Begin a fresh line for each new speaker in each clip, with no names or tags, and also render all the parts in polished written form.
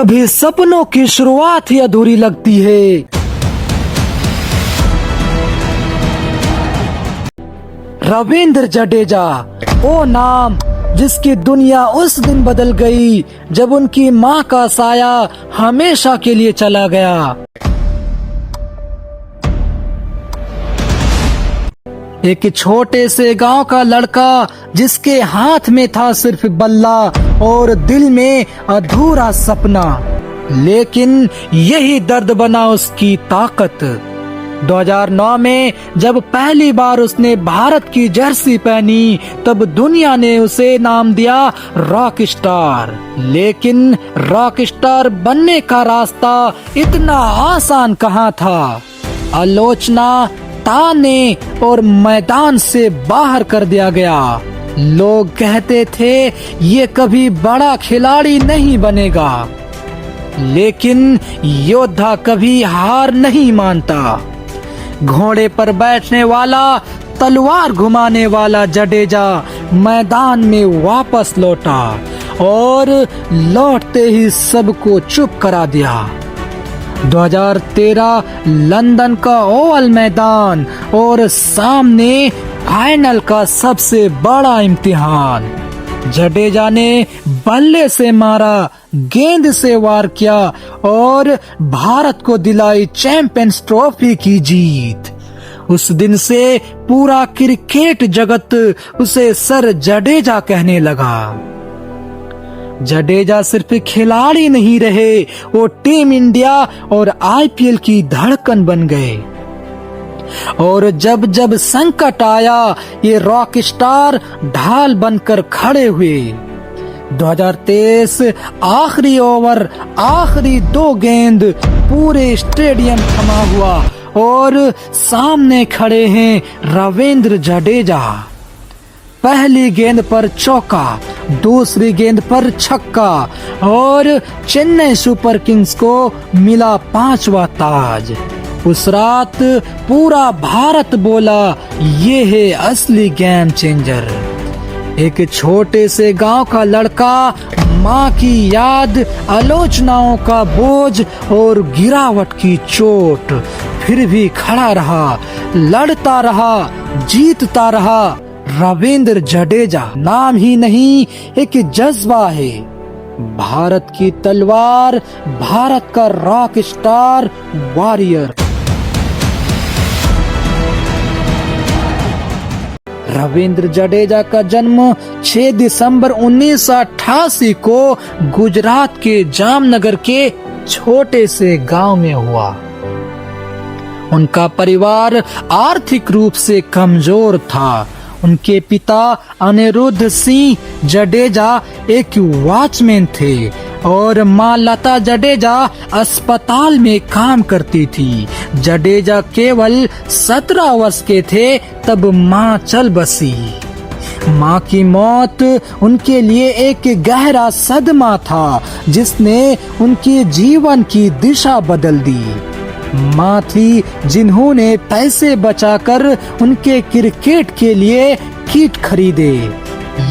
कभी सपनों की शुरुआत ही अधूरी लगती है। रविंद्र जडेजा, वो नाम जिसकी दुनिया उस दिन बदल गई जब उनकी मां का साया हमेशा के लिए चला गया। एक छोटे से गांव का लड़का जिसके हाथ में था सिर्फ बल्ला और दिल में अधूरा सपना, लेकिन यही दर्द बना उसकी ताकत। 2009 में जब पहली बार उसने भारत की जर्सी पहनी तब दुनिया ने उसे नाम दिया रॉक स्टार। लेकिन रॉक स्टार बनने का रास्ता इतना आसान कहाँ था। आलोचना, ताने और मैदान से बाहर कर दिया गया। लोग कहते थे ये कभी बड़ा खिलाड़ी नहीं बनेगा, लेकिन योद्धा कभी हार नहीं मानता। घोड़े पर बैठने वाला, तलवार घुमाने वाला जडेजा मैदान में वापस लौटा और लौटते ही सबको चुप करा दिया। 2013 लंदन का ओवल मैदान और सामने फाइनल का सबसे बड़ा इम्तिहान। जडेजा ने बल्ले से मारा, गेंद से वार किया और भारत को दिलाई चैंपियंस ट्रॉफी की जीत। उस दिन से पूरा क्रिकेट जगत उसे सर जडेजा कहने लगा। जडेजा सिर्फ खिलाड़ी नहीं रहे, वो टीम इंडिया और आईपीएल की धड़कन बन गए। और जब जब संकट आया ये रॉक स्टार ढाल बनकर खड़े हुए। 2023 आखिरी ओवर, आखिरी 2 गेंद, पूरे स्टेडियम थमा हुआ और सामने खड़े हैं रविंद्र जडेजा। पहली गेंद पर चौका, दूसरी गेंद पर छक्का और चेन्नई सुपर किंग्स को मिला 5वां ताज। उस रात पूरा भारत बोला ये है असली गेम चेंजर। एक छोटे से गांव का लड़का, माँ की याद, आलोचनाओं का बोझ और गिरावट की चोट, फिर भी खड़ा रहा, लड़ता रहा, जीतता रहा। रविंद्र जडेजा नाम ही नहीं, एक जज्बा है। भारत की तलवार, भारत का rock star warrior. Ravindra Jadeja का जन्म 6 दिसंबर 1988 को गुजरात के जामनगर के छोटे से गांव में हुआ। उनका परिवार आर्थिक रूप से कमजोर था। उनके पिता अनिरुद्ध सिंह जडेजा एक वॉचमैन थे और माँ लता जडेजा अस्पताल में काम करती थी। जडेजा केवल 17 वर्ष के थे तब माँ चल बसी। माँ की मौत उनके लिए एक गहरा सदमा था जिसने उनके जीवन की दिशा बदल दी। माँ थी जिन्होंने पैसे बचाकर उनके क्रिकेट के लिए किट खरीदे।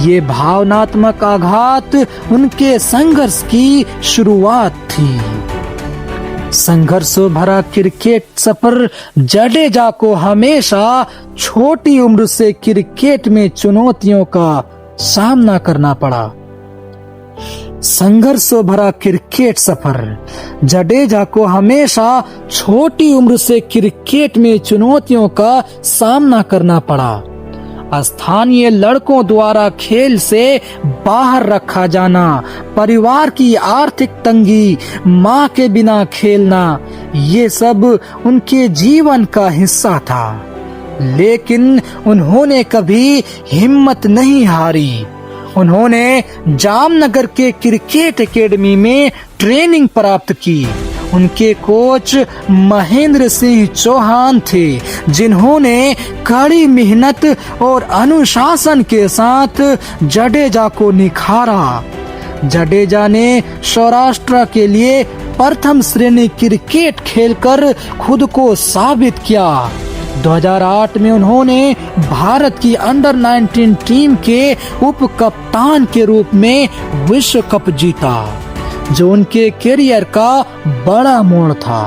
ये भावनात्मक आघात उनके संघर्ष की शुरुआत थी। संघर्ष भरा क्रिकेट सफर जडेजा को हमेशा छोटी उम्र से क्रिकेट में चुनौतियों का सामना करना पड़ा। संघर्ष भरा क्रिकेट सफर जडेजा को हमेशा छोटी उम्र से क्रिकेट में चुनौतियों का सामना करना पड़ा। स्थानीय लड़कों द्वारा खेल से बाहर रखा जाना, परिवार की आर्थिक तंगी, माँ के बिना खेलना, ये सब उनके जीवन का हिस्सा था। लेकिन उन्होंने कभी हिम्मत नहीं हारी। उन्होंने जामनगर के क्रिकेट एकेडमी में ट्रेनिंग प्राप्त की। उनके कोच महेंद्र सिंह चौहान थे जिन्होंने कड़ी मेहनत और अनुशासन के साथ जडेजा को निखारा। जडेजा ने सौराष्ट्र के लिए प्रथम श्रेणी क्रिकेट खेलकर खुद को साबित किया। 2008 में उन्होंने भारत की अंडर 19 टीम के उप कप्तान के रूप में विश्व कप जीता। जो उनके करियर का बड़ा मोड़ था।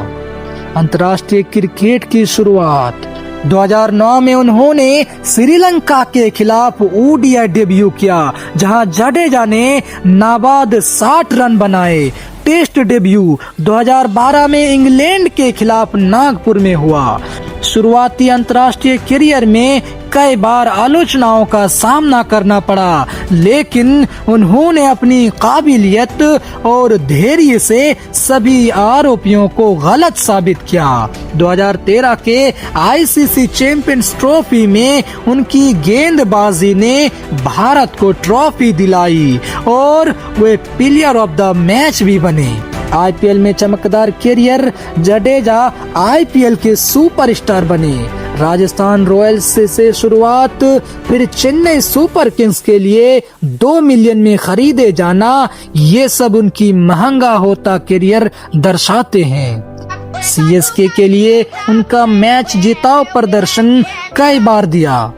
अंतर्राष्ट्रीय क्रिकेट की शुरुआत 2009 में उन्होंने श्रीलंका के खिलाफ ओडीआई डेब्यू किया, जहां जडेजा ने नाबाद 60 रन बनाए। टेस्ट डेब्यू 2012 में इंग्लैंड के खिलाफ नागपुर में हुआ। शुरुआती अंतर्राष्ट्रीय करियर में कई बार आलोचनाओं का सामना करना पड़ा, लेकिन उन्होंने अपनी काबिलियत और धैर्य से सभी आरोपियों को गलत साबित किया। 2013 के आईसीसी चैंपियंस ट्रॉफी में उनकी गेंदबाजी ने भारत को ट्रॉफी दिलाई और वे प्लेयर ऑफ द मैच भी बने। आईपीएल में चमकदार करियर, जडेजा आईपीएल के सुपरस्टार बने। राजस्थान रॉयल्स से शुरुआत, फिर चेन्नई सुपर किंग्स के लिए 2 मिलियन में खरीदे जाना, ये सब उनकी महंगा होता करियर दर्शाते हैं। सीएसके के लिए उनका मैच जिताओ प्रदर्शन कई बार दिया।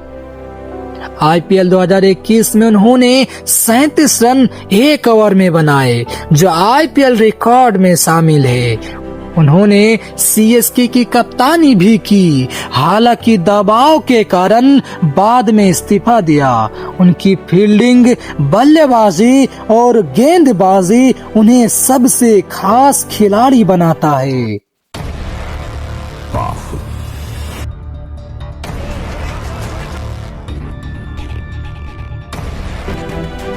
आईपीएल 2021 में उन्होंने 37 रन 1 ओवर में बनाए, जो आईपीएल रिकॉर्ड में शामिल है। उन्होंने सीएसके की कप्तानी भी की, हालांकि दबाव के कारण बाद में इस्तीफा दिया। उनकी फील्डिंग, बल्लेबाजी और गेंदबाजी उन्हें सबसे खास खिलाड़ी बनाता है।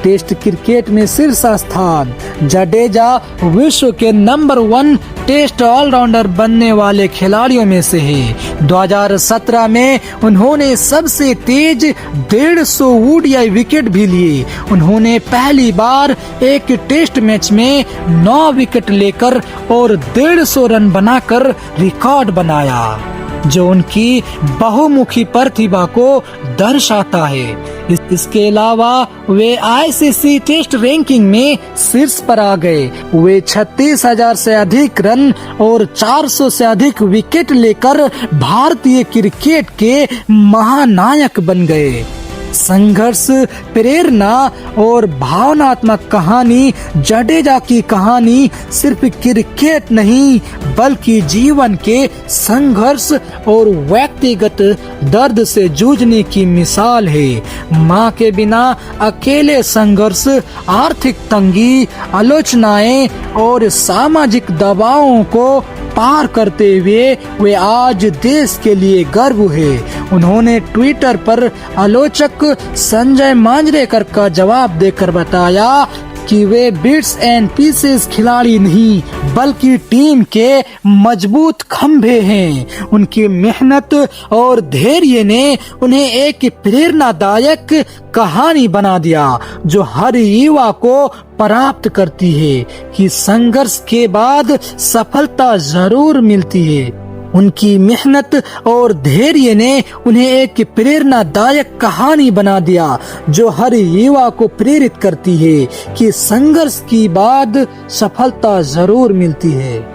टेस्ट क्रिकेट में शीर्ष स्थान, जडेजा विश्व के नंबर 1 टेस्ट ऑलराउंडर बनने वाले खिलाड़ियों में से है। 2017 में उन्होंने सबसे तेज 150 ओडीआई विकेट भी लिए। उन्होंने पहली बार एक टेस्ट मैच में 9 विकेट लेकर और 150 रन बनाकर रिकॉर्ड बनाया, जो उनकी बहुमुखी प्रतिभा को दर्शाता है। इसके अलावा वे आईसीसी टेस्ट रैंकिंग में शीर्ष पर आ गए। वे 36,000 से अधिक रन और 400 से अधिक विकेट लेकर भारतीय क्रिकेट के महानायक बन गए। संघर्ष, प्रेरणा और भावनात्मक कहानी, जडेजा की कहानी सिर्फ क्रिकेट नहीं बल्कि जीवन के संघर्ष और व्यक्तिगत दर्द से जूझने की मिसाल है। मां के बिना अकेले संघर्ष, आर्थिक तंगी, आलोचनाएं और सामाजिक दबावों को पार करते हुए वे आज देश के लिए गर्व है। उन्होंने ट्विटर पर आलोचक संजय मांजरेकर का जवाब देकर बताया कि वे बिट्स एंड पीसेस खिलाड़ी नहीं बल्कि टीम के मजबूत खंभे हैं। उनकी मेहनत और धैर्य ने उन्हें एक प्रेरणादायक कहानी बना दिया, जो हर युवा को प्राप्त करती है कि संघर्ष के बाद सफलता जरूर मिलती है। उनकी मेहनत और धैर्य ने उन्हें एक प्रेरणादायक कहानी बना दिया, जो हर युवा को प्रेरित करती है कि संघर्ष के बाद सफलता जरूर मिलती है।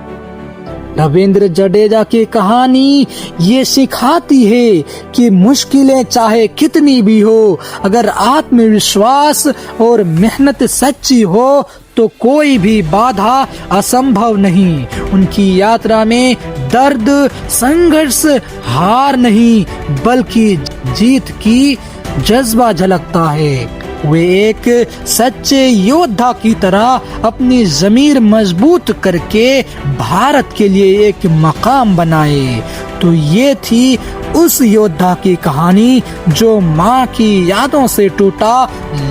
रविंद्र जडेजा की कहानी ये सिखाती है कि मुश्किलें चाहे कितनी भी हो, अगर आत्मविश्वास और मेहनत सच्ची हो तो कोई भी बाधा असंभव नहीं। उनकी यात्रा में दर्द, संघर्ष, हार नहीं बल्कि जीत की जज्बा झलकता है। वे एक सच्चे योद्धा की तरह अपनी जमीर मजबूत करके भारत के लिए एक मकाम बनाए। तो ये थी उस योद्धा की कहानी जो माँ की यादों से टूटा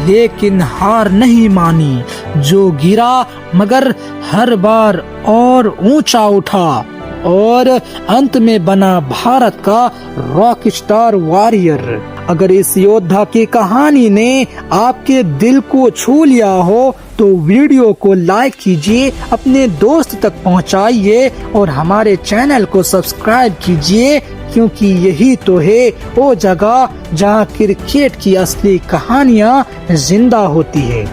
लेकिन हार नहीं मानी, जो गिरा मगर हर बार और ऊंचा उठा और अंत में बना भारत का रॉक स्टार वॉरियर। अगर इस योद्धा की कहानी ने आपके दिल को छू लिया हो तो वीडियो को लाइक कीजिए, अपने दोस्त तक पहुंचाइए और हमारे चैनल को सब्सक्राइब कीजिए, क्योंकि यही तो है वो जगह जहां क्रिकेट की असली कहानियां जिंदा होती है।